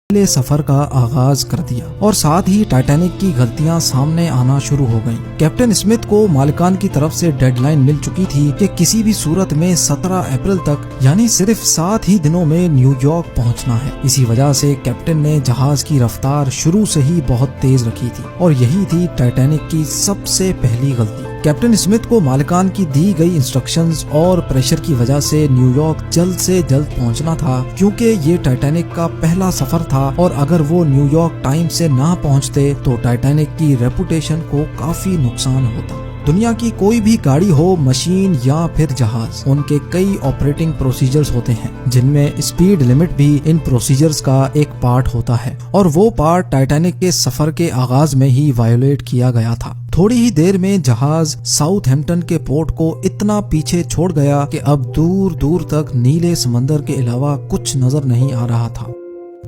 سفر کا آغاز کر دیا اور ساتھ ہی ٹائٹینک کی غلطیاں سامنے آنا شروع ہو گئیں۔ کیپٹن اسمتھ کو مالکان کی طرف سے ڈیڈ لائن مل چکی تھی کہ کسی بھی صورت میں 17 اپریل تک یعنی صرف 7 ہی دنوں میں نیو یارک پہنچنا ہے۔ اسی وجہ سے کیپٹن نے جہاز کی رفتار شروع سے ہی بہت تیز رکھی تھی اور یہی تھی ٹائٹینک کی سب سے پہلی غلطی۔ کیپٹن اسمتھ کو مالکان کی دی گئی انسٹرکشنز اور پریشر کی وجہ سے نیو یارک جلد سے جلد پہنچنا تھا، کیونکہ یہ ٹائٹینک کا پہلا سفر تھا اور اگر وہ نیو یارک ٹائم سے نہ پہنچتے تو ٹائٹینک کی ریپوٹیشن کو کافی نقصان ہوتا۔ دنیا کی کوئی بھی گاڑی ہو، مشین یا پھر جہاز، ان کے کئی آپریٹنگ پروسیجرز ہوتے ہیں جن میں اسپیڈ لمٹ بھی ان پروسیجرز کا ایک پارٹ ہوتا ہے، اور وہ پارٹ ٹائٹینک کے سفر کے آغاز میں ہی وائیولیٹ کیا گیا تھا۔ تھوڑی ہی دیر میں جہاز ساؤتھ ہیمپٹن کے پورٹ کو اتنا پیچھے چھوڑ گیا کہ اب دور دور تک نیلے سمندر کے علاوہ کچھ نظر نہیں آ رہا تھا۔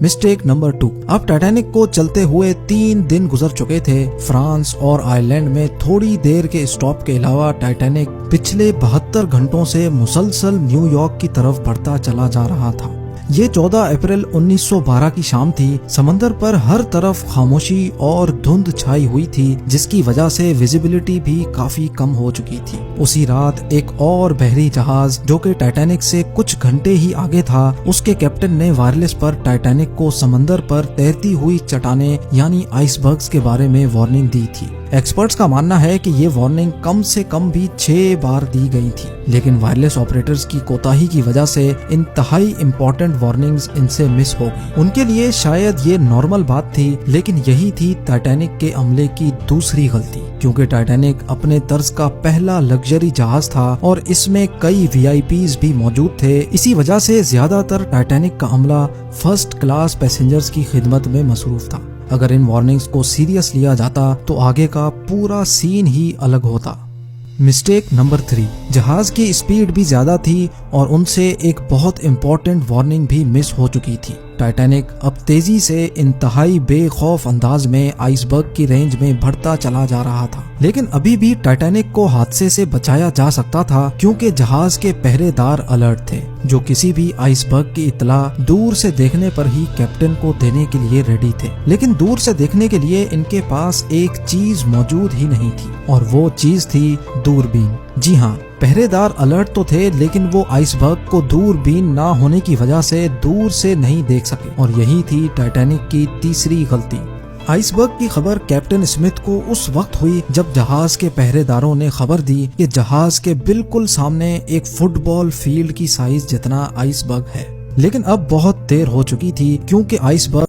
مسٹیک نمبر 2، اب ٹائٹینک کو چلتے ہوئے 3 دن گزر چکے تھے۔ فرانس اور آئرلینڈ میں تھوڑی دیر کے اسٹاپ کے علاوہ ٹائٹینک پچھلے 72 گھنٹوں سے مسلسل نیو یارک کی طرف بڑھتا چلا جا رہا تھا۔ یہ 14 اپریل 1912 کی شام تھی۔ سمندر پر ہر طرف خاموشی اور دھند چھائی ہوئی تھی، جس کی وجہ سے ویزیبلٹی بھی کافی کم ہو چکی تھی۔ اسی رات ایک اور بحری جہاز جو کہ ٹائٹینک سے کچھ گھنٹے ہی آگے تھا، اس کے کیپٹن نے وائرلیس پر ٹائٹینک کو سمندر پر تیرتی ہوئی چٹانیں یعنی آئس برگز کے بارے میں وارننگ دی تھی۔ ایکسپرٹس کا ماننا ہے کہ یہ وارننگ کم سے کم بھی 6 بار دی گئی تھی، لیکن وائرلیس آپریٹرز کی کوتاہی کی وجہ سے انتہائی امپورٹنٹ وارننگز ان سے مس ہو گئی۔ ان کے لیے شاید یہ نارمل بات تھی، لیکن یہی تھی ٹائٹینک کے عملے کی دوسری غلطی، کیونکہ ٹائٹینک اپنے طرز کا پہلا لگژری جہاز تھا اور اس میں کئی VIPs بھی موجود تھے۔ اسی وجہ سے زیادہ تر ٹائٹینک کا عملہ فرسٹ کلاس پیسنجرز کی خدمت میں مصروف تھا۔ اگر ان وارننگز کو سیریس لیا جاتا تو آگے کا پورا سین ہی الگ ہوتا۔ مسٹیک نمبر 3، جہاز کی اسپیڈ بھی زیادہ تھی اور ان سے ایک بہت امپورٹنٹ وارننگ بھی مس ہو چکی تھی۔ ٹائٹینک اب تیزی سے انتہائی بے خوف انداز میں آئس برگ کی رینج میں بڑھتا چلا جا رہا تھا، لیکن ابھی بھی ٹائٹینک کو حادثے سے بچایا جا سکتا تھا، کیونکہ جہاز کے پہرے دار الرٹ تھے جو کسی بھی آئس برگ کی اطلاع دور سے دیکھنے پر ہی کیپٹن کو دینے کے لیے ریڈی تھے۔ لیکن دور سے دیکھنے کے لیے ان کے پاس ایک چیز موجود ہی نہیں تھی، اور وہ چیز تھی دوربین۔ جی ہاں، پہرے دار الرٹ تو تھے، لیکن وہ آئس برگ کو دوربین نہ ہونے کی وجہ سے دور سے نہیں دیکھ سکے، اور یہی تھی ٹائٹینک کی تیسری غلطی۔ آئس برگ کی خبر کیپٹن اسمتھ کو اس وقت ہوئی جب جہاز کے پہرے داروں نے خبر دی کہ جہاز کے بالکل سامنے ایک فٹ بال فیلڈ کی سائز جتنا آئس برگ ہے، لیکن اب بہت دیر ہو چکی تھی، کیونکہ آئس برگ